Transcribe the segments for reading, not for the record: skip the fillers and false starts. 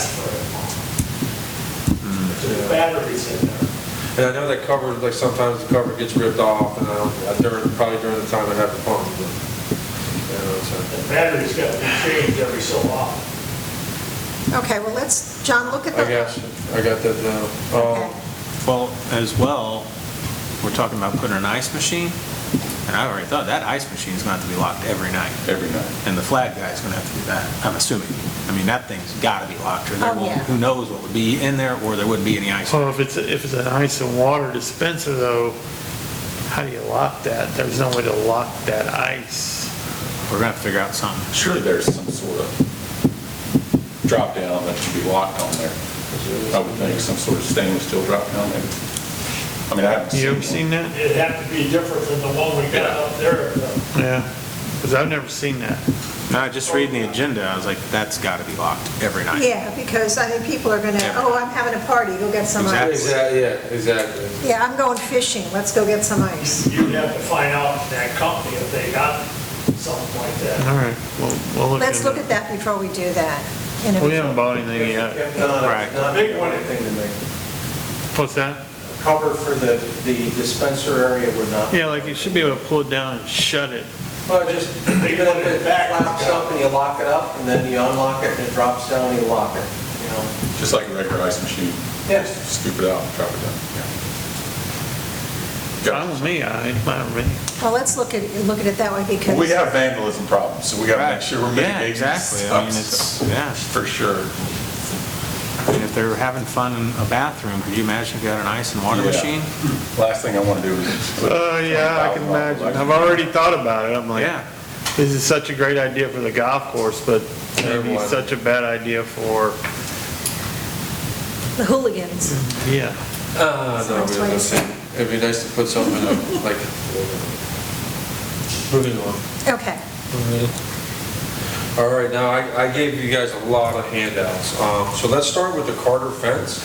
last very long. The batteries in there. And I know that cover, like sometimes the cover gets ripped off, and probably during the time I have the pump. But, The battery's got to be changed every so often. Okay, well, John, look at the... I guess, I got that down. Okay. Well, as well, we're talking about putting an ice machine, and I already thought that ice machine is going to have to be locked every night. Every night. And the flag guy is going to have to do that, I'm assuming. I mean, that thing's got to be locked, or there Oh, won't, yeah. who knows what would be in there, or there wouldn't be any ice. Well, if it's an ice and water dispenser though, how do you lock that? There's no way to lock that ice. We're going to have to figure out something. Surely there's some sort of drop down that should be locked on there. I would think some sort of stainless steel drop down there. I mean, I haven't You ever seen seen that? It'd have to be different than the one we got up there. Yeah, because I've never seen that. No, just reading the agenda, I was like, that's got to be locked every night. Yeah, because I think people are going to, oh, I'm having a party, go get some ice. Exactly, yeah, exactly. Yeah, I'm going fishing, let's go get some ice. You'd have to find out from that company if they got something like that. All right, we'll look Let's into look it. at that before we do that. We haven't bought anything yet. Right. Not big one thing to make. What's that? Cover for the dispenser area would not. Yeah, like you should be able to pull it down and shut it. Well, just, even if it flaps up and you lock it up, and then you unlock it and it drops down and you lock it, you know? just like a regular ice machine. Yes. Scoop it out, drop it down. Fine with me, fine with me. Well, let's look at it that way because... We have vandalism problems, so we got to make sure we're Yeah, mitigating exactly. I stuff, mean, it's, so, yeah. for sure. I mean, if they're having fun in a bathroom, could you imagine if you had an ice and water Yeah. machine? Last thing I want to do is. put Yeah, I can $20,000 imagine. electric I've already thght about it. I'm like, Yeah. this is such a great idea for the golf course, but maybe such a bad idea for, The hooligans. yeah. No, we don't see. It'd be nice to put something in, like, moving on. Okay. All right, now I gave you guys a lot of handouts. So let's start with the Carter fence,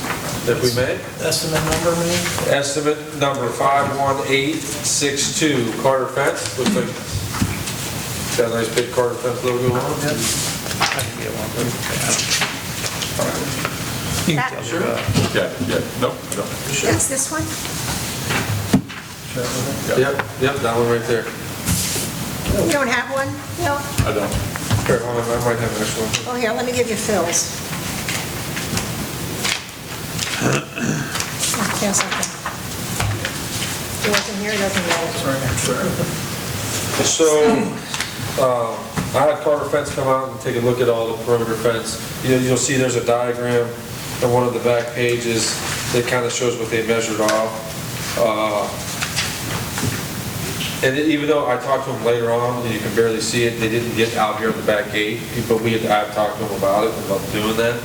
if we may. Estimate number, maybe? Estimate number 51862, Carter fence. Looks like, got a nice big Carter fence logo on it. I can get one. You can tell me about it. Yeah, nope, I don't. That's this one? Yep, that one right there. You don't have one? No? I don't. Here, hold on, I might have an extra one. Oh, here, let me give you Phil's. Yes, I can. He wasn't here, he doesn't know. So, I had Carter Fence come out and take a look at all the perimeter fence. You'll see there's a diagram on one of the back pages that kind of shows what they measured off. And even though I talked to them later on, and you can barely see it, they didn't get out here at the back gate, but I've talked to them about it, about doing that.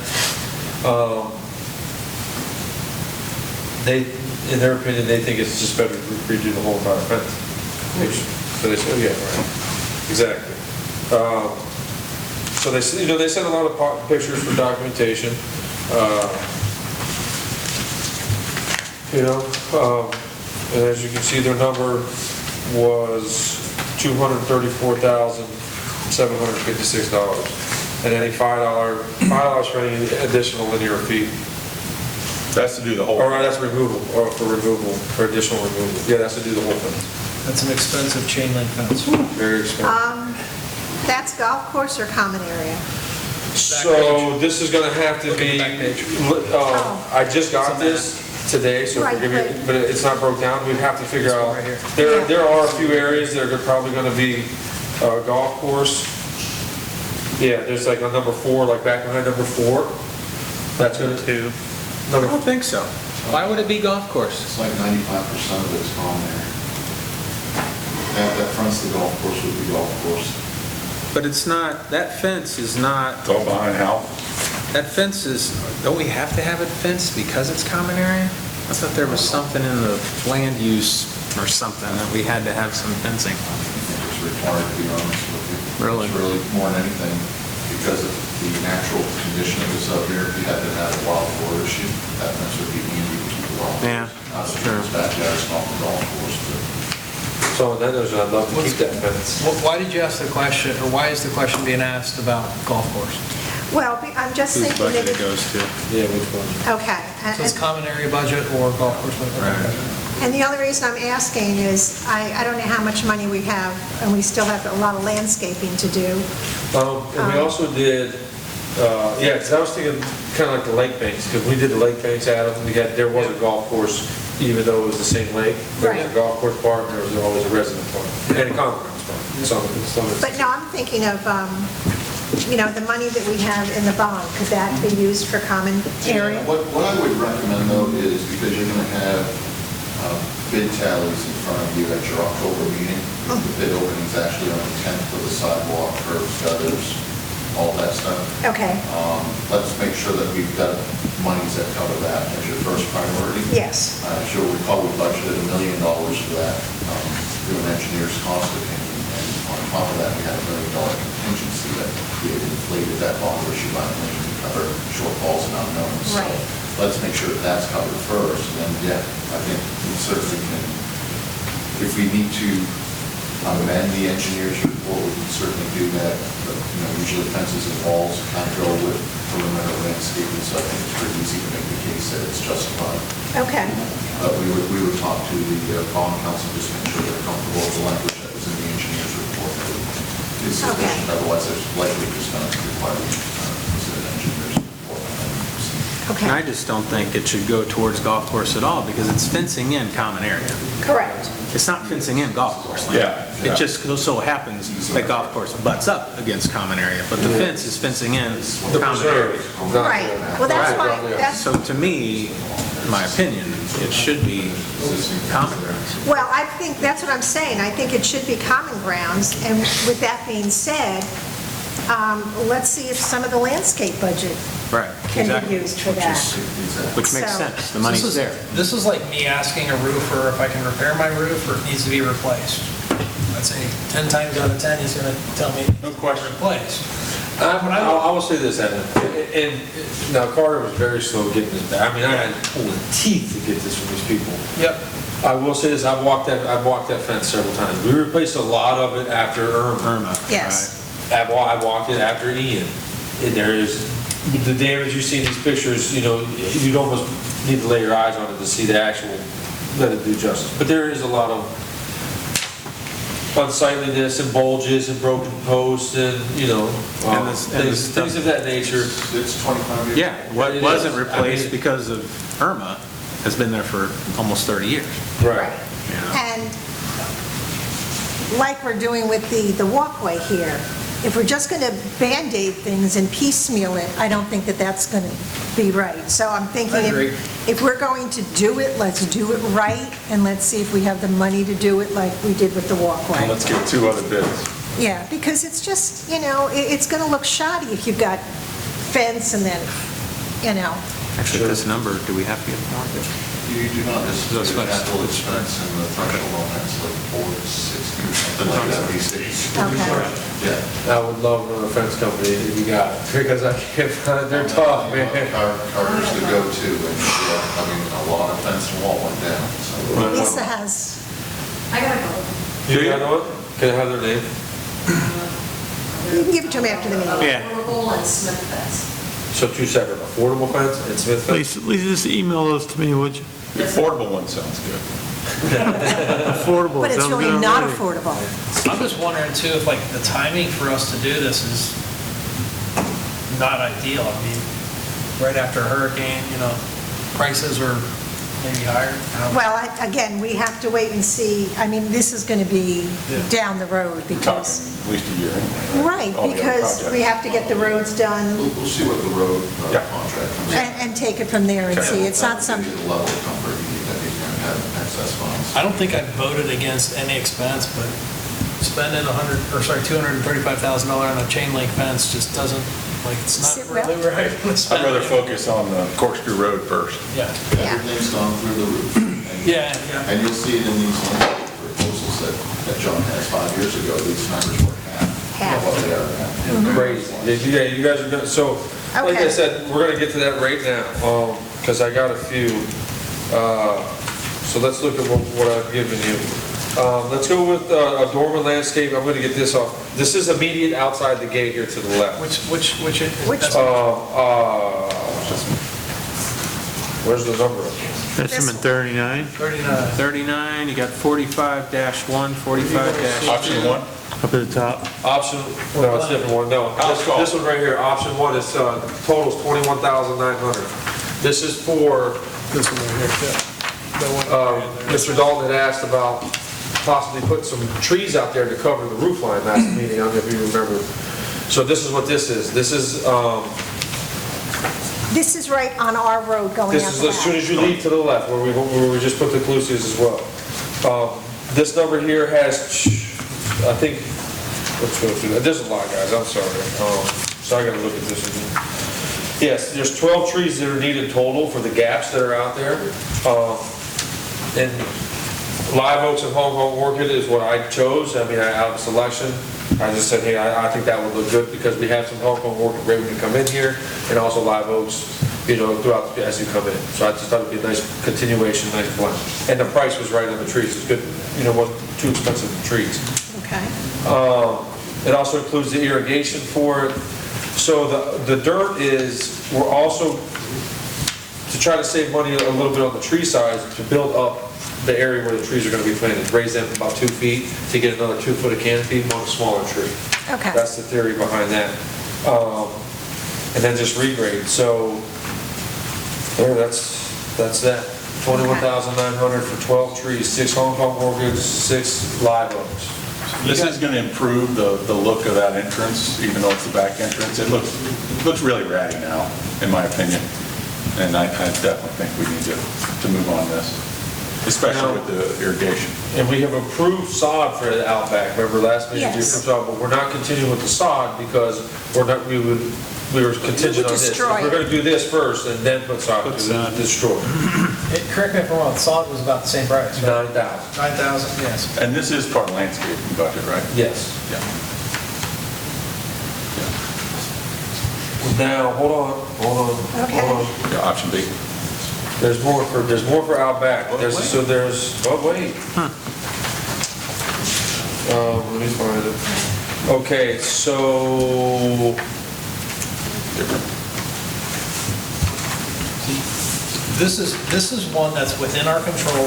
In their opinion, they think it's just better to redo the whole entire fence. So they said, yeah, right, exactly. So they sent a lot of pictures for documentation. And as you can see, their number was $234,756, and any $5 for any additional linear feet. That's to do the whole. Or that's removal, or for additional removal. Yeah, that's to do the whole thing. That's an expensive chain link fence. Very expensive. That's golf course or common area? So this is gonna have to be, I just got this today, so Right, forgive me, right. but it's not broke down. We'd have to figure out. right here. There are a few areas that are probably gonna be golf course. Yeah, there's like a number 4, like back behind number 4. That's gonna. Two. I don't think so. Why would it be golf course? It's like 95% of it's on there. That fronts the golf course would be golf course. But it's not, that fence is not, It's all behind Hal. that fence is, don't we have to have it fenced because it's common area? I thought there was something in the land use or something that we had to have some fencing. I think it's required, to be honest with you. Really? It's really more than anything because of the natural condition of this up here. If you had to have a wild boar issue, that fence would be easy to keep the wild boars. Yeah, Not so sure. it's backyard, it's not the golf course, but So that is, I'd love to keep that fence. Why did you ask the question, or why is the question being asked about golf course? Well, I'm just Whose thinking budget that, it goes to. Yeah, which one? okay. So it's common area budget or golf course budget. And the only reason I'm asking is, I don't know how much money we have, and we still have a lot of landscaping to do. And we also did, yeah, because I was thinking kind of like the lake banks, because we did the lake banks, Adam, there was a golf course, even though it was the same lake. There was a Right. golf course park, and there was always a resident park, and a common grounds park. But no, I'm thinking of, the money that we have in the bond, could that be used for common area? What I would recommend though is, because you're going to have bid tallies in front of you at your October meeting, the bid opening's actually on the 10th for the sidewalk, curbs, gutters, all that stuff. Okay, Let's make sure that we've got monies that cover that as your first priority. yes, As you'll recall, we budgeted $1 million for that through an engineer's cost opinion. And on top of that, we had $1 million contingency that we had inflated that bond issue by $1 million to cover shortfalls and unknowns. So Right. let's make sure that that's covered first. And then, I think we certainly can, if we need to amend the engineer's report, we can certainly do that. But, usually fences and walls kind of go with perimeter landscaping, so I think it's pretty easy to make the case that it's justified. okay, But we would talk to the bond council, just make sure they're comfortable with the language that was in the engineer's report. Is sufficient, Okay. otherwise it's likely just going to require an engineer's report. okay. And I just don't think it should go towards golf course at all, because it's fencing in common area. Correct. It's not fencing in golf course land. Yeah. It just so happens that golf course butts up against common area, but the fence is fencing in The common area. preserve. not- Right, well, that's why, Right. that's, So to me, in my opinion, it should be common. well, I think, that's what I'm saying, I think it should be common grounds, and with that being said, let's see if some of the landscape budget Right, can exactly. be used for that. Which makes So- sense, the money's there. This is like me asking a roofer if I can repair my roof or it needs to be replaced. I'd say 10 times out of 10, he's gonna tell me, no question, replace. I will say this, Evan, and now Carter was very slow getting this back. I mean, I had to pull the teeth to get this from these people. Yep. I will say this, I've walked that fence several times. We replaced a lot of it after Irma. Yes. I walked it after Ian. And there is, the damage you see in these pictures, you'd almost need to lay your eyes on it to see the actual, let it do justice. But there is a lot of unsightliness and bulges and broken posts and, things of that nature. It's 25 years. Yeah, what It wasn't is. replaced I mean- because of Irma has been there for almost 30 years. Right. you know? And like we're doing with the walkway here, if we're just going to Band-Aid things and piecemeal it, I don't think that that's going to be right. So I'm thinking, I agree. if we're going to do it, let's do it right, and let's see if we have the money to do it like we did with the walkway. Let's get 2 other bids. Yeah, because it's just, it's going to look shoddy if you've got fence and then, Actually, this number, do we have to get the market? You do not, this is a capital expense, and the threshold on that's like 460 or something like that these days. Okay. Yeah. I would love another fence company if you got it, because I can't find it, they're tough, man. Carter's the go-to, and yeah, I mean, a lot of fence wall went down, so. Lisa has, I gotta go. You got one? Can I have their name? you can give it to me after the meeting. Yeah. Affordable and Smith Fence. So 2 separate, affordable fence and Smith fence? Lisa, just email those to me, would you? The affordable one sounds good. Affordable. But it's sounds really good not already. affordable. I'm just wondering too, if like the timing for us to do this is not ideal. I mean, right after a hurricane, prices are maybe higher. I don't know. Well, again, we have to wait and see, I mean, this is going to be down the road We're talking because, at least a year anyway, right, All the other because we projects. have to get the roads done We'll see what the road Yeah. contract comes in. and take it from there and see. It's not That'll something, give you the level of comfort you need that you can have excess funds. I don't think I voted against any expense, but spending $235,000 on a chain link fence just doesn't, it's Sit not well. really right. I'd rather focus on the corkscrew road first. Yeah, Yeah. Everything's gone through the roof. And- yeah. And you'll see it in these landscape proposals that John has 5 years ago, these numbers were half of what they are now. Crazy. Yeah, you guys are gonna, so, like I Okay. said, we're gonna get to that right now, because I got a few. So let's look at what I've given you. Let's go with a dormer landscape. I'm gonna get this off. This is immediate outside the gate here to the left. Which, Which- Where's the number? Estimate 39, 39. 39, you got 45-1, 45-. Option one? up at the top. Option, no, it's a different one, no. This one right here, option one is, totals 21,900. This is for, This one right here, too. The one right there. Mr. Dalton had asked about possibly putting some trees out there to cover the roof line last meeting, I don't know if you remember. So this is what this is. This is right on our road going out This is the as soon back. as you leave to the left, where we just put the Clusius as well. This number here has, I think, let's go through that. There's a lot, guys, I'm sorry. So I gotta look at this again. Yes, there's 12 trees that are needed total for the gaps that are out there. And live oaks and Hong Kong orchid is what I chose. I mean, out of selection, I just said, hey, I think that would look good because we have some Hong Kong orchid right when you come in here, and also live oaks, you know, throughout as you come in. So I just thought it'd be a nice continuation, nice blend. And the price was right on the trees. It's good, you know, wasn't too expensive for trees. Okay. It also includes the irrigation for it. So the dirt is, we're also, to try to save money a little bit on the tree size, to build up the area where the trees are gonna be planted, raise them about 2 feet to get another 2 foot of canopy on a smaller tree. Okay. That's the theory behind that. And then just regrade. So, there, that's that. 21,900 for 12 trees, 6 Hong Kong orchids, 6 live oaks. This is going to improve the look of that entrance, even though it's the back entrance. It looks really ratty now, in my opinion. And I definitely think we need to move on this, especially with the irrigation. And we have approved sod for the Outback. Remember last meeting, we Yes. approved sod, but we're not continuing with the sod because we were contingent on this. destroy We're it. gonna do this first and then put sod, Put to sod. destroy. Correct me if I'm wrong, sod was about the same price, right? 9,000. 9,000, yes. And this is part of landscaping budget, right? Yes. Yeah. Now, hold on. Okay. Yeah, option B. There's more for Outback. Oh, wait. Wait. Let me find it. Okay, so, This is one that's within our control.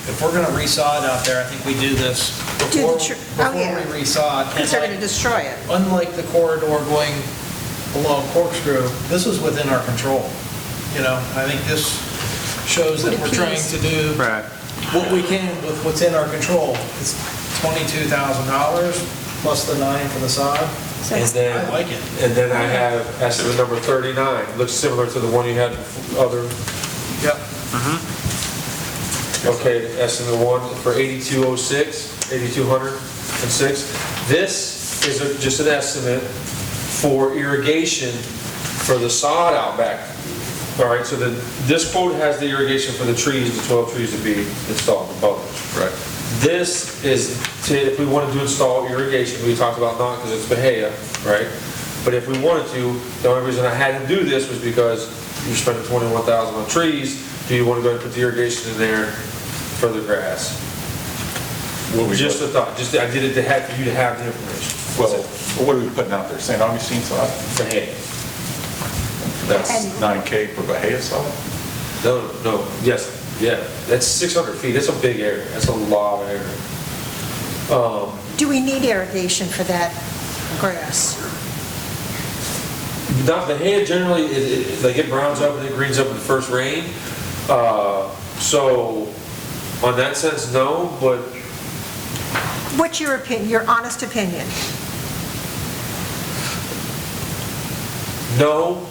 If we're gonna resod out there, I think we do this Do before, the oh, yeah. before we resod. Because they're going to destroy it. Unlike the corridor going along Corkscrew, this is within our control. You know, I think this shows that we're trying to do Right. what we can with what's in our control. It's $22,000 plus the 9 for the sod. So and it's- then. I like it. And then I have estimate number 39. Looks similar to the one you had other. Yep. Okay, estimate one for 8206, 8206. This is just an estimate for irrigation for the sod out back. All right, so this quote has the irrigation for the trees, the 12 trees to be installed, the buffers. Right. This is if we wanted to install irrigation, we talked about not because it's Bahia, right? But if we wanted to, the only reason I had to do this was because you're spending 21,000 on trees. Do you want to go and put the irrigation in there for the grass? Just a thought, I did it to have, for you to have the information. Well, what are we putting out there? St. Augustine sod? Bahia. That's And- 9K for Bahia sod? No, yes, yeah, that's 600 feet, that's a big area, that's a lot of area. Do we need irrigation for that grass? Not Bahia, generally, like it browns up and it greens up in the first rain. So, on that sense, no, but What's your opinion, your honest opinion? no,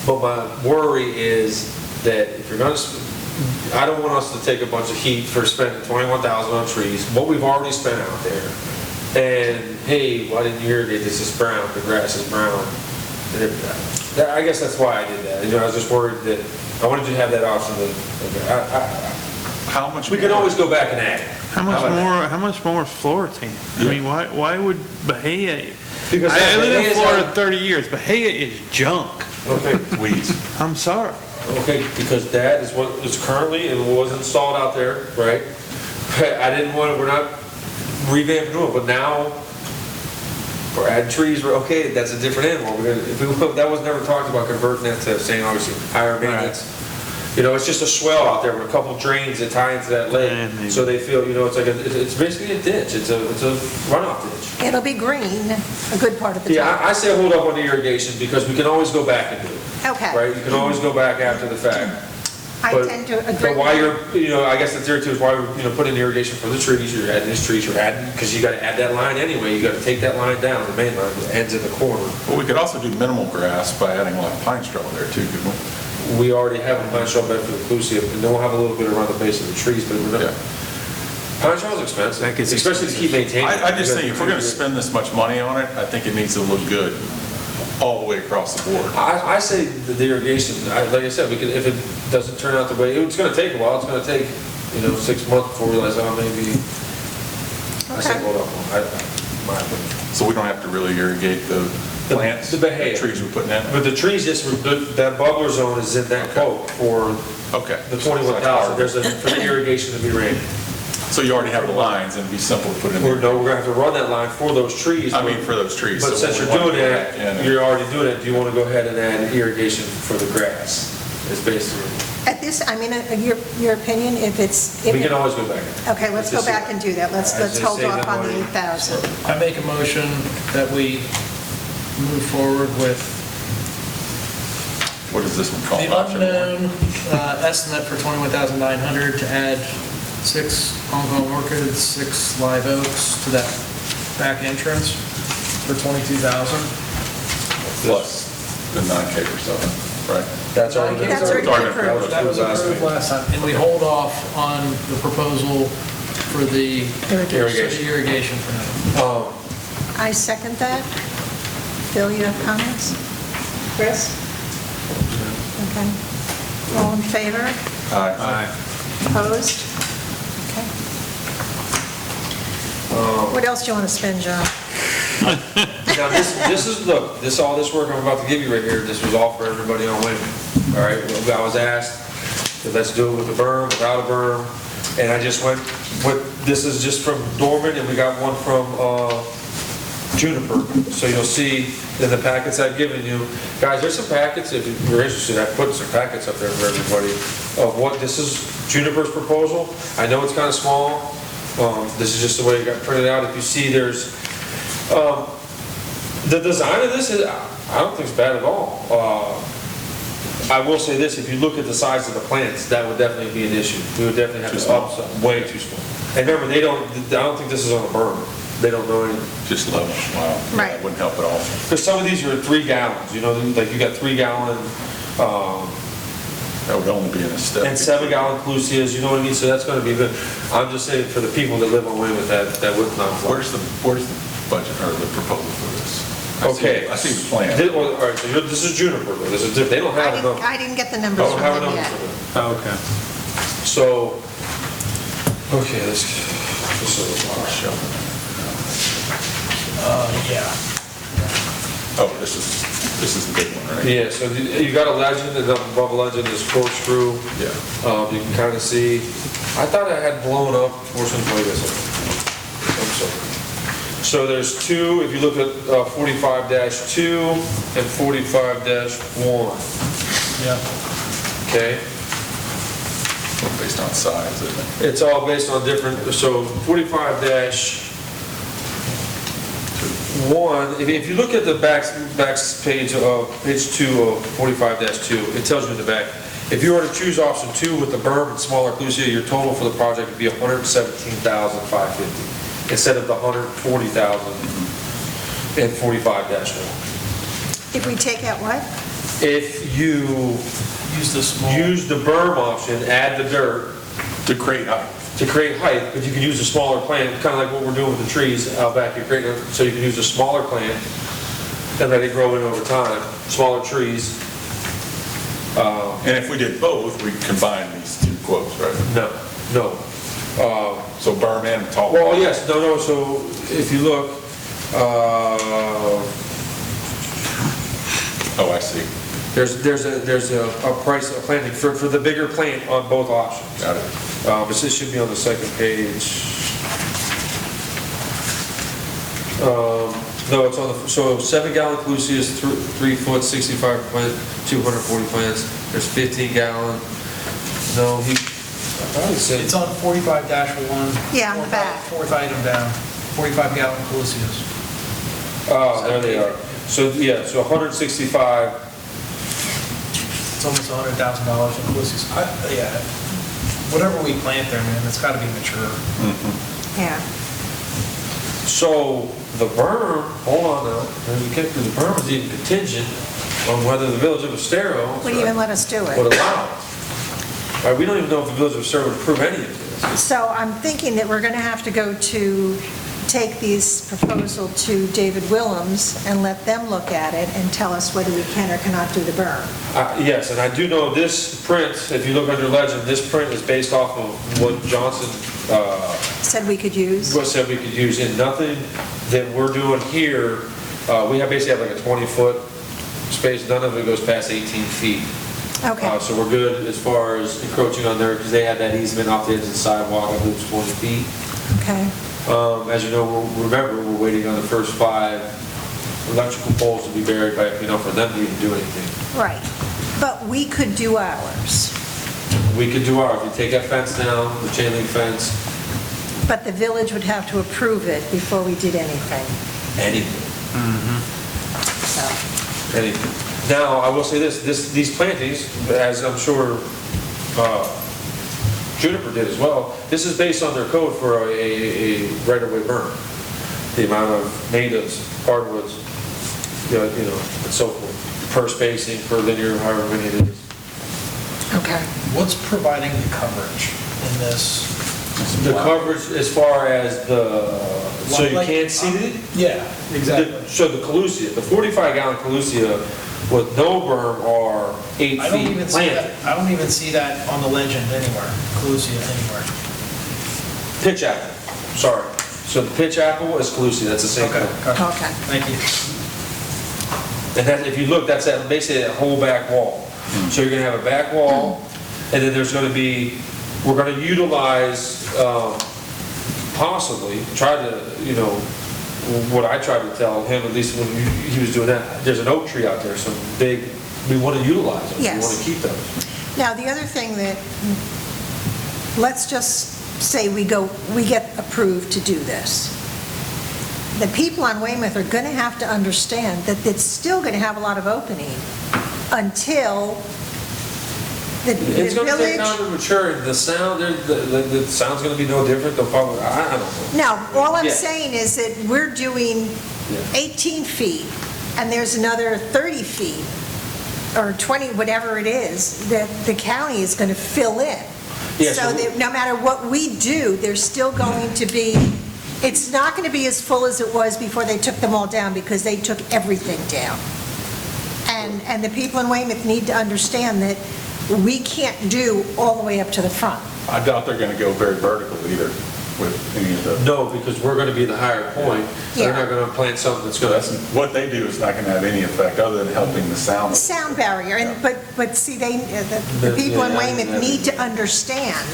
but my worry is that if you're gonna, I don't want us to take a bunch of heat for spending 21,000 on trees, what we've already spent out there. And, hey, why didn't you irrigate this? It's brown, the grass is brown. And I guess that's why I did that. You know, I was just worried that, I wanted you to have that option How much? we could always go back and add. How much about that? more, how much more is Florida? I mean, why would Bahia? Because I lived in Bahia's Florida out- 30 years. Bahia is junk. Okay, Weeds. I'm sorry. okay, because that is what is currently and was installed out there, right? I didn't want, we're not revamping it, but now we're adding trees, we're, okay, that's a different animal. We're gonna, if we, that was never talked about converting that to St. Augustine, higher maintenance. You know, it's just a swell out there with a couple drains that tie into that lake, so they feel, you know, it's like, it's basically a ditch, it's a runoff ditch. It'll be green a good part of the Yeah, time. I say hold up on the irrigation, because we can always go back and do it. Okay. Right, you can always go back after the fact. I But- tend to agree. But while you're, you know, I guess the theory too is why we're, you know, putting irrigation for the trees, you're adding these trees, you're adding, because you gotta add that line anyway, you gotta take that line down, the main line, that ends in the corner. Well, we could also do minimal grass by adding like pine straw there too, couldn't we? We already have a pine straw bed for the inclusive, and then we'll have a little bit around the base of the trees, but we're not. Pine straw is expensive, That gets especially to keep maintaining. I just think if we're gonna spend this much money on it, I think it needs to look good all the way across the board. I say the irrigation, like I said, we could, if it doesn't turn out the way, it's gonna take a while, it's gonna take, you know, 6 months before we realize, oh, maybe, I say Okay. hold up, my opinion. So we don't have to really irrigate the plants, the behave. trees we're putting in? But the trees, that bubbler zone is in that quote for Okay. the 21,000, there's a, for the irrigation to be ran. So you already have the lines and it'd be simple to put in We're, there. no, we're gonna have to run that line for those trees. I mean, for those trees. But So since we you're want doing to go back in that, and- you're already doing it, do you wanna go ahead and add irrigation for the grass? It's basically, At this, I mean, your opinion, if it's. we can always go back. Okay, let's go back and do that. Let's As they hold say, off that on the money- 8,000. I make a motion that we move forward with What is this one called? the Option one? unknown estimate for 21,900 to add 6 Hong Kong orchids, 6 live oaks to that back entrance for 22,000. Plus the 9K or something, right? That's already. That's already Already approved. That was approved last time, and we hold off on the proposal for the irrigation for now. I second that. Bill, you have comments? Chris? Okay. All in favor? Aye. Opposed? Okay. What else do you want to spend, John? Now, this is, look, all this work I'm about to give you right here, this was all for everybody on Wyndham. All right, well, I was asked, let's do it with a berm, without a berm, and I just went, this is just from Dorman, and we got one from, Juniper. So you'll see in the packets I've given you, guys, there's some packets, if you're interested, I put some packets up there for everybody of what, this is Juniper's proposal. I know it's kind of small, this is just the way it got printed out. If you see, there's, the design of this is, I don't think it's bad at all. I will say this, if you look at the size of the plants, that would definitely be an issue. We would definitely have Too to small. up some, way too small. And remember, I don't think this is on a burner. They don't know anything. Just level, wow. Yeah, Right. It wouldn't help at all. Because some of these are 3 gallons, you know, like you got 3 gallon, That would only be in a step. and 7 gallon clusias, you know what I mean? So that's gonna be good. I'm just saying for the people that live on Weymouth, that would not fly. Where's the budget or the proposal for this? I see- Okay. I see the plan. Well, all right, so this is Juniper, though. This is different. They don't have a number. I didn't get the They numbers don't from have a them number yet. for them. Okay. So, okay, this is a lot. Yeah. Oh, this is the big one, right? Yeah, so you got a legend, and up above legend is corkscrew. Yeah. You can kind of see, I thought I had blown up portions like this. I'm sorry. So there's 2, if you look at 45-2 and 45-1, Yeah. okay? Based on size, isn't it? It's all based on different, so 45-1, if you look at the back page of, page 2 of 45-2, it tells you in the back, if you were to choose option 2 with the berm and smaller clusia, your total for the project would be $117,550 instead of the $140,000 in 45-1. If we take out what? If you Use the small. use the berm option, add the dirt, To create height. to create height, but you can use a smaller plant, kind of like what we're doing with the trees out back. You're creating, so you can use a smaller plant and let it grow in over time, smaller trees. And if we did both, we'd combine these 2 quotes, right? No. So berm and tall. Well, yes, no, so if you look, Oh, I see. There's a price, a planting for the bigger plant on both options. Got it. But this should be on the second page. No, it's on the, so 7-gallon Clusius, 3 foot, 65 plant, 240 plants. There's 15-gallon. No, I thought it said. It's on 45-1. Yeah, on the back. Fourth item down, 45-gallon Colusius. Oh, there they are. So, yeah, so 165. It's almost $100,000 in Colusius. Yeah, whatever we plant there, man, it's gotta be mature. Yeah. So the berm, hold on now, there's a kicker, the berm is even contingent on whether the Village of Estero Would even let us do would it. allow it. Right, we don't even know if the Village of Estero would approve any of this. So I'm thinking that we're going to have to go to, take these proposal to David Willems and let them look at it and tell us whether we can or cannot do the berm. Yes, and I do know this print, if you look under legend, this print is based off of what Johnson Said we could use. what said we could use, and nothing that we're doing here, we basically have like a 20-foot space, none of it goes past 18 feet. Okay. So we're good as far as encroaching on there, because they had that easement off the edge of the sidewalk, I believe it's 20 feet. Okay. As you know, remember, we're waiting on the first 5 electrical poles to be buried by, for them to even do anything. Right. But we could do ours. We could do ours, we take that fence down, the chain link fence, But the village would have to approve it before we did anything. anything, So, anything. Now, I will say this, these plantings, as I'm sure Juniper did as well, this is based on their code for a right-of-way berm. The amount of natives, hardwoods, and so forth, per spacing, per linear, however many it is. okay. What's providing the coverage in this? The coverage as far as so you can't see it? Yeah, exactly. So the Colusia, the 45-gallon Colusia with no berm are 8 I don't feet even see planted. that, I don't even see that on the legend anywhere, Colusia anywhere. Pitch apple, sorry. So the pitch apple is Colusia, that's the same Okay, thing. gotcha. Okay. Thank you. And that, if you look, that's basically that whole back wall. So you're gonna have a back wall, and then there's gonna be, we're gonna utilize, possibly, try to, what I tried to tell him, at least when he was doing that, there's an oak tree out there, some big, we wanna utilize them, we Yes. wanna keep those. Now, the other thing that, let's just say we get approved to do this. The people on Weymouth are going to have to understand that it's still going to have a lot of opening until the It's gonna take village. time to mature, the sound, the sound's gonna be no different, they'll probably, I don't know. No, all I'm Yeah. saying is that we're doing Yeah. 18 feet, and there's another 30 feet, or 20, whatever it is, that the county is going to fill in. Yeah, So so- that no matter what we do, there's still going to be, it's not going to be as full as it was before they took them all down, because they took everything down. And the people in Weymouth need to understand that we can't do all the way up to the front. I doubt they're gonna go very vertical either with any of the, No, because we're gonna be the higher point, they're Yeah. not gonna plant something that's so gonna, that's, what they do is not gonna have any effect other than helping the sound. The sound barrier, but see, the people in Weymouth need to understand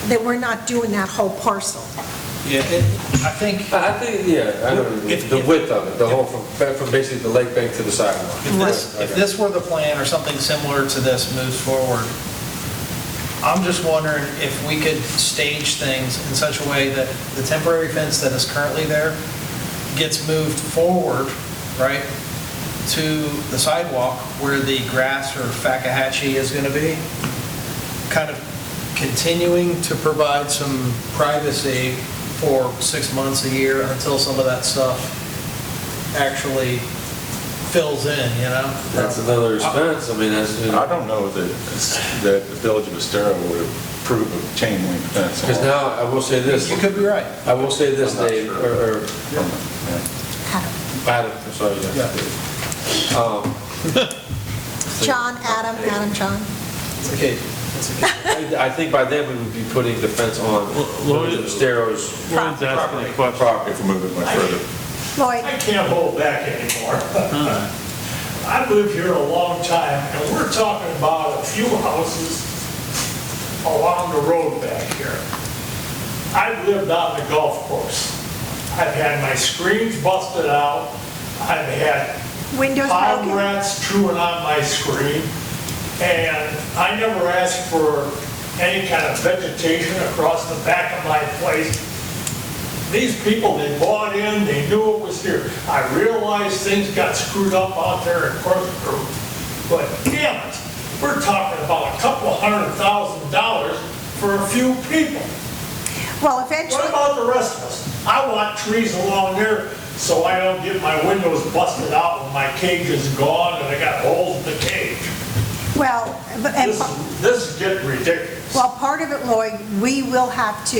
that we're not doing that whole parcel. Yeah, I think I think, yeah, I know, If- the width of it, the whole, from basically the lake bank to the sidewalk. if this were the plan or something similar to this moves forward, I'm just wondering if we could stage things in such a way that the temporary fence that is currently there gets moved forward, right, to the sidewalk where the grass or Fakahatchee is going to be, kind of continuing to provide some privacy for 6 months, a year, until some of that stuff actually fills in, That's another expense, I mean, that's, I don't know that the Village of Estero would approve of chain link fence. because now, I will say this, You could be right. I will say this, I'm not Dave, sure. or Yeah. Adam, I'm sorry, yes, Dave. Adam, John? It's okay. It's okay. I think by then we would be putting the fence on Lloyd- Village of Estero's Lloyd's asking a question. property. If we're moving much further. Lloyd? I can't hold back anymore. I've lived here a long time, and we're talking about a few houses along the road back here. I've lived on the golf course. I've had my screens busted out. I've had Windows pond broken? rats chewing on my screen. And I never asked for any kind of vegetation across the back of my place. These people, they bought in, they knew it was here. I realized things got screwed up out there in Corkscrew, but damn it, we're talking about a couple $100,000 for a few people. Well, eventually. What about the rest of us? I want trees along there so I don't get my windows busted out when my cage is gone and I got holes in the cage. Well, This is getting ridiculous. well, part of it, Lloyd, we will have to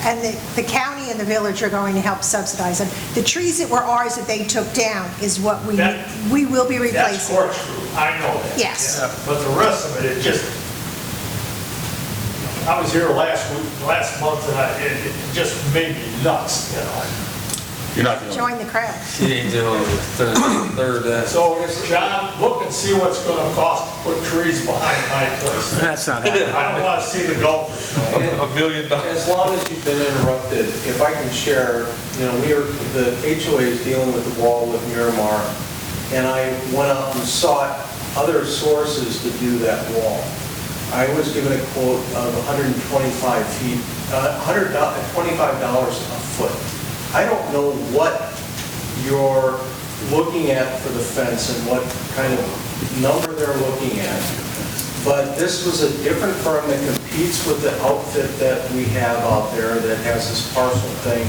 and the county and the village are going to help subsidize them. The trees that were ours that they took down is what we will be That's replacing. Corkscrew, I know that. Yes. Yeah, but the rest of it just, I was here last month, and it just made me nuts, you know. You're not the only Join the crowd. You need to do third, So, John, look and see what's gonna cost to put trees behind my place. That's not happening. I don't wanna see the golfers. $1 million. As long as you've been interrupted, if I can share, the HOA is dealing with the wall with Miramar, and I went out and sought other sources to do that wall. I was given a quote of 125 feet, $125 a foot. I don't know what you're looking at for the fence and what kind of number they're looking at, but this was a different firm that competes with the outfit that we have out there that has this parcel thing,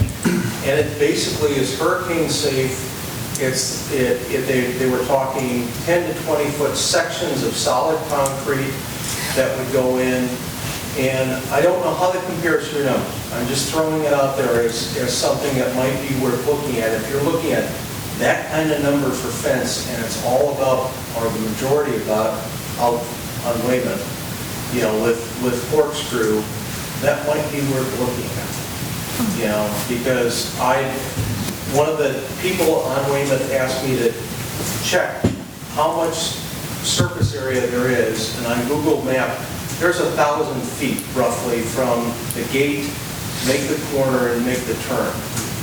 and it basically is hurricane safe. They were talking 10 to 20 foot sections of solid concrete that would go in. And I don't know how that compares to your numbers. I'm just throwing it out there as something that might be worth looking at. If you're looking at that kind of number for fence, and it's all about, or the majority about, out on Weymouth, with Corkscrew, that might be worth looking at. Because one of the people on Weymouth asked me to check how much surface area there is, and on Google Map, there's 1,000 feet roughly from the gate, make the corner, and make the turn.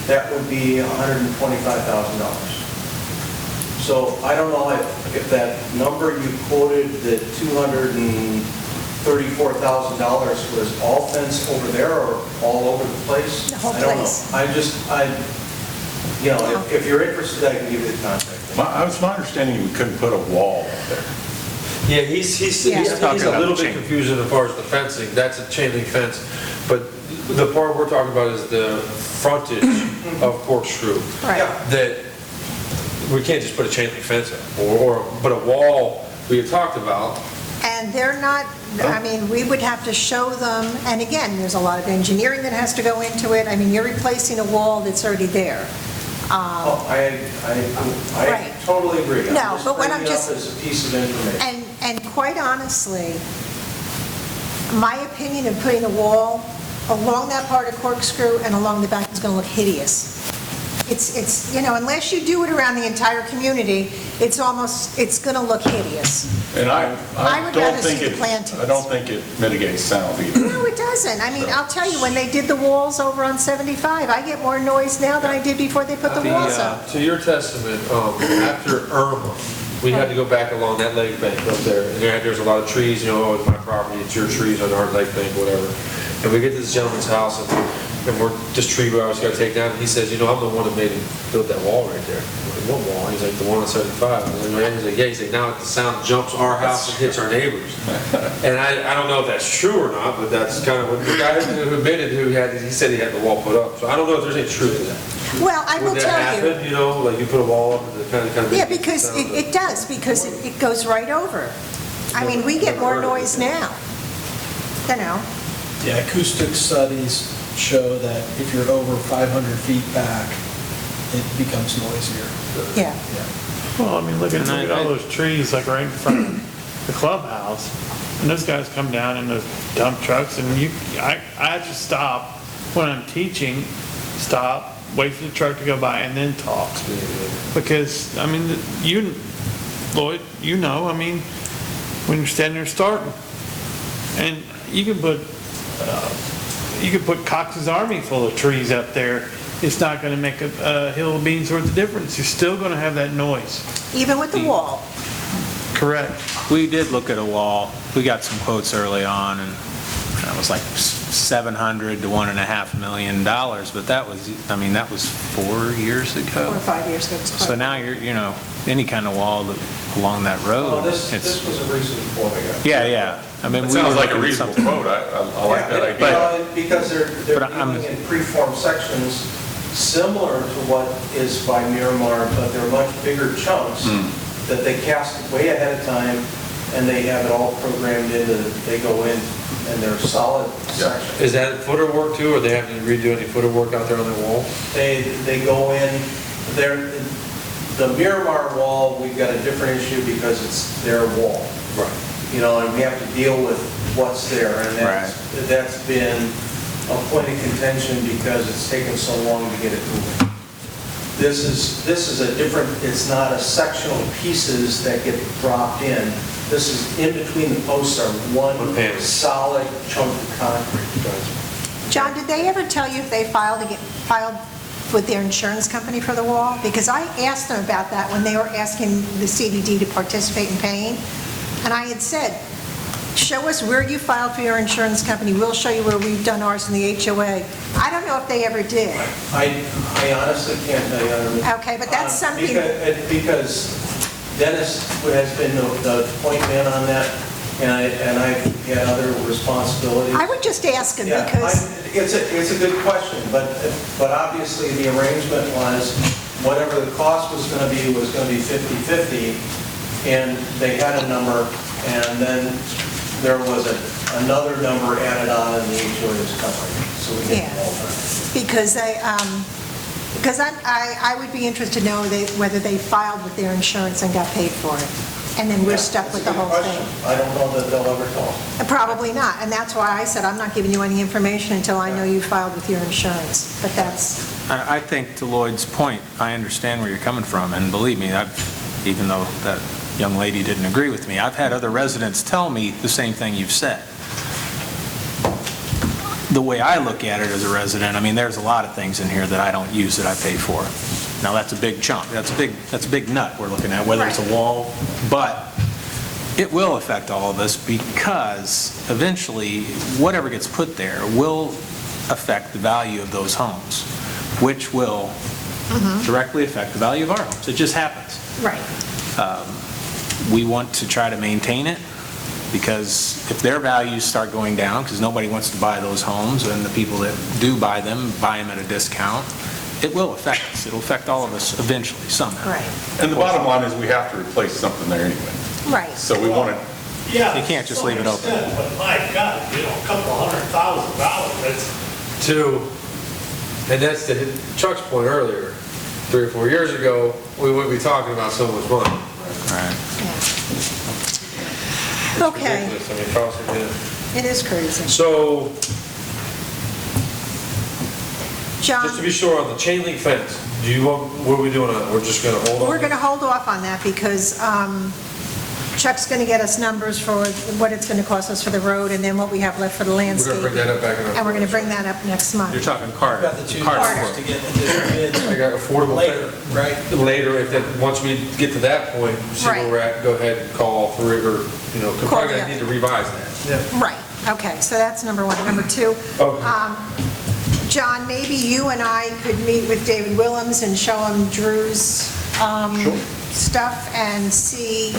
That would be $125,000. So I don't know if that number you quoted, the $234,000 was all fence over there or all over the place? The whole I don't know. place. If you're interested, I can give you the contact. It's my understanding we couldn't put a wall up there. Yeah, he's talking a about little the bit chain. confused as far as the fencing. That's a chain link fence. But the part we're talking about is the frontage of Corkscrew. Right. That we can't just put a chain link fence up but a wall we had talked about. And they're not, we would have to show them, and again, there's a lot of engineering that has to go into it. You're replacing a wall that's already there. I Right. totally agree. No, but what I'm bringing it just- up as a piece of information. And quite honestly, my opinion of putting a wall along that part of Corkscrew and along the back is going to look hideous. It's unless you do it around the entire community, it's going to look hideous. And I would don't rather think see the plantings. I don't think it mitigates sound either. No, it doesn't. I'll tell you, when they did the walls over on 75, I get more noise now than I did before they put the walls up. To your testament, after Irma, we had to go back along that lake bank up there. And there's a lot of trees, it's my property, it's your trees on our lake bank, whatever. And we get to this gentleman's house and we're this tree we always got to take down. And he says, I'm the one that made him build that wall right there. I'm like, what wall? He's like, the one on 75. And he's like, yeah. He's like, now the sound jumps our house and hits our neighbors. And I don't know if that's true or not, but that's kind of what the guy who admitted he said he had the wall put up. So I don't know if there's any truth to that. Well, I will Would that tell you. happen, like you put a wall up and it kind of Yeah, makes because sound, it does, because it goes right over. We get more noise now. Yeah, acoustic studies show that if you're over 500 feet back, it becomes noisier. Yeah. Well, look at all those trees like right in front of the clubhouse. And those guys come down in those dump trucks and I have to stop when I'm teaching, wait for the truck to go by and then talk. Because, Lloyd, you know, I mean, when you're standing there starting, and you can put Cox's Army full of trees up there, it's not gonna make a hill of beans worth of difference. You're still gonna have that noise. Even with the wall. Correct. We did look at a wall. We got some quotes early on, and it was like $700 to $1.5 million, but that was 4 years ago. 4 or 5 years ago. So now any kind of wall along that road. Oh, this was a recent quote, I guess. Yeah. I mean, It we sounds were like a looking at reasonable something. quote. I like that idea. Well, because they're But I'm- dealing in preformed sections similar to what is by Miramar, but they're much bigger chunks that they cast way ahead of time, and they have it all programmed into, they go in, and they're solid sections. Is that footer work too, or they have to redo any footer work out there on the wall? They go in, the Miramar wall, we've got a different issue because it's their wall. Right. And we have to deal with what's there, and that's been a point of contention because it's taken so long to get it moving. This is a different, it's not a sectional pieces that get dropped in. This is in between the posts are one solid chunk of concrete. John, did they ever tell you if they filed with their insurance company for the wall? Because I asked them about that when they were asking the CDD to participate in paying, and I had said, show us where you filed for your insurance company, we'll show you where we've done ours in the HOA. I don't know if they ever did. I honestly can't tell you. Okay, but that's something... Because Dennis has been the point man on that, and I've had other responsibilities. I would just ask him Yeah, because... It's a good question, but obviously the arrangement was, whatever the cost was going to be 50/50, and they had a number, and then there was another number added on in the HOA's company, so we get all that. Because I would be interested to know whether they filed with their insurance and got paid for it, and then we're stuck with the whole thing. I don't know that they'll ever tell us. Probably not, and that's why I said I'm not giving you any information until I know you filed with your insurance, but that's... I think to Lloyd's point, I understand where you're coming from, and believe me, even though that young lady didn't agree with me, I've had other residents tell me the same thing you've said. The way I look at it as a resident, I mean, there's a lot of things in here that I don't use that I pay for. Now, that's a big chunk, that's a big nut we're looking at, whether it's a wall, but it will affect all of us because eventually, whatever gets put there will affect the value of those homes, which will directly affect the value of our homes. It just happens. Right. We want to try to maintain it, because if their values start going down, because nobody wants to buy those homes, and the people that do buy them at a discount, it will affect us. It'll affect all of us eventually, somehow. Right. And the bottom line is we have to replace something there anyway. Right. So we want to, Yeah. You can't just to leave it some open. extent, But my God, a couple $100,000, that's... And that's to Chuck's point earlier, 3 or 4 years ago, we wouldn't be talking about so much money. Right. Okay, Ridiculous. I mean, costs are good. it is crazy. So, John? just to be sure, on the chain link fence, what are we doing on it? We're just gonna hold on? We're going to hold off on that because Chuck's going to get us numbers for what it's going to cost us for the road and then what we have left for the We're landscape. gonna bring that up back in our... And we're going to bring that up next month. You're talking Carter. Got the two Carter. parts to get additional bids I got affordable... later, right? Later, if that, once we get to that point, see where Right. we're at, go ahead and call all three, or, we're probably the gonna need to revise that. Right, okay, so that's number one. Number two, John, maybe you and I could meet with David Willems and show him Drew's stuff and see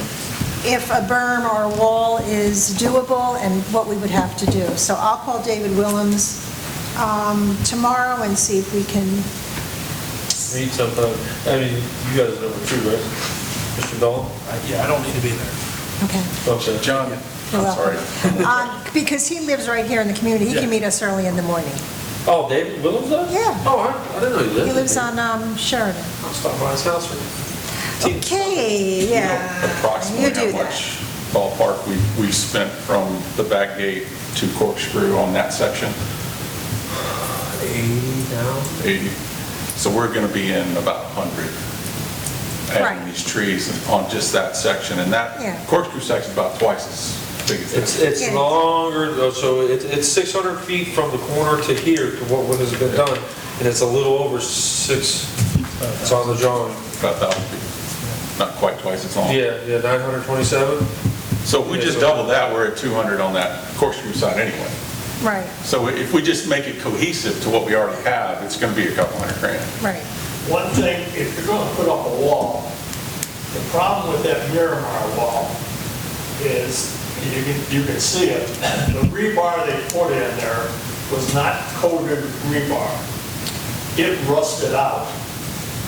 if a berm or a wall is doable and what we would have to do. So I'll call David Willems tomorrow and see if we can... Meet sometime, I mean, you guys know what too, right? Mr. Dahl? Yeah, I don't need to be there. Okay. Okay. John, You're I'm sorry. welcome. Because he lives right here in the community, he can meet us early in the morning. Oh, David Willems does? Yeah. Oh, I didn't know you lived. He lives on Sheridan. I'll stop by his house for you. Okay, yeah. You Approximately do how that. much ballpark we spent from the back gate to Corkscrew on that section? 80 now? 80. So we're going to be in about 100. Right. adding these trees on just that section, and Yeah. that corkscrew section's about twice as big as this. It's It is. longer, so it's 600 feet from the corner to here to what has been done, and it's a little over 6, it's on the drawing. About 1,000 feet, not quite twice as long. Yeah, 927. So if we just double that, we're at 200 on that corkscrew side anyway. Right, So if we just make it cohesive to what we already have, it's gonna be a couple $100 grand. right. One thing, if you're gonna put up a wall, the problem with that Miramar wall is, you can see it, the rebar they put in there was not coated rebar. It rusted out,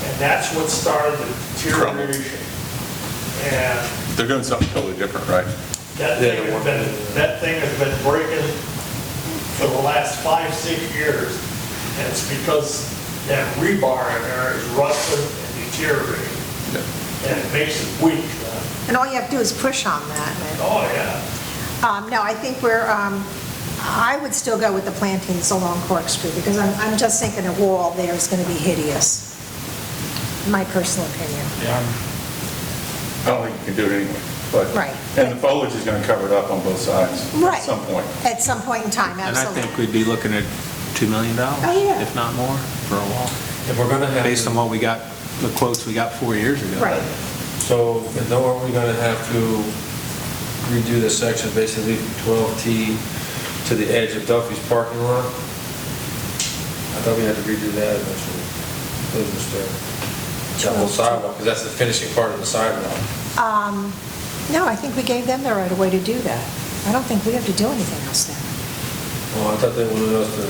and that's what started the deterioration. And They're doing something totally different, right? that thing has been breaking for the last 5-6 years, and it's because that rebar in there is rusted and deteriorating, and it makes it weak. And all you have to do is push on that. Oh, yeah. No, I think I would still go with the plantings along Corkscrew, because I'm just thinking a wall there is going to be hideous, my personal opinion. I don't think you can do it anyway, but. Right. And the foliage is gonna cover it up on both sides Right. at some point. At some point in time, And I absolutely. think we'd be looking at $2 million, yeah. if not more, for a wall, And we're gonna have. based on what we got, the quotes we got 4 years ago. Right. So, and then are we gonna have to redo this section, basically from 12T to the edge of Duffy's parking lot? I thought we had to redo that eventually. Those are still, the whole sidewalk, because that's the finishing part of the sidewalk. No, I think we gave them the right of way to do that. I don't think we have to do anything else there. Well, I thought they wanted us to,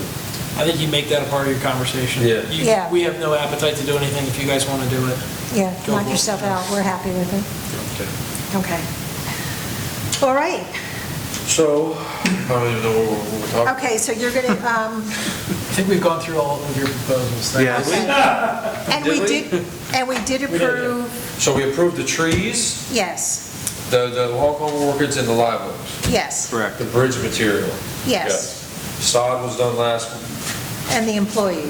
I think you make that a part of your conversation. Yeah. Yeah. We have no appetite to do anything. If you guys want to do it, Yeah, Go knock for it. yourself out, we're happy with it. Okay. All right, so, I don't even know what we're talking. okay, so you're gonna, I think we've gone through all of your proposals. Thank you. Yeah. and we Did did approve, So we approved the trees, yes, the walk-on orchids, and the live oaks, yes, Correct. the bridge material. yes, Sod was done last and the employees.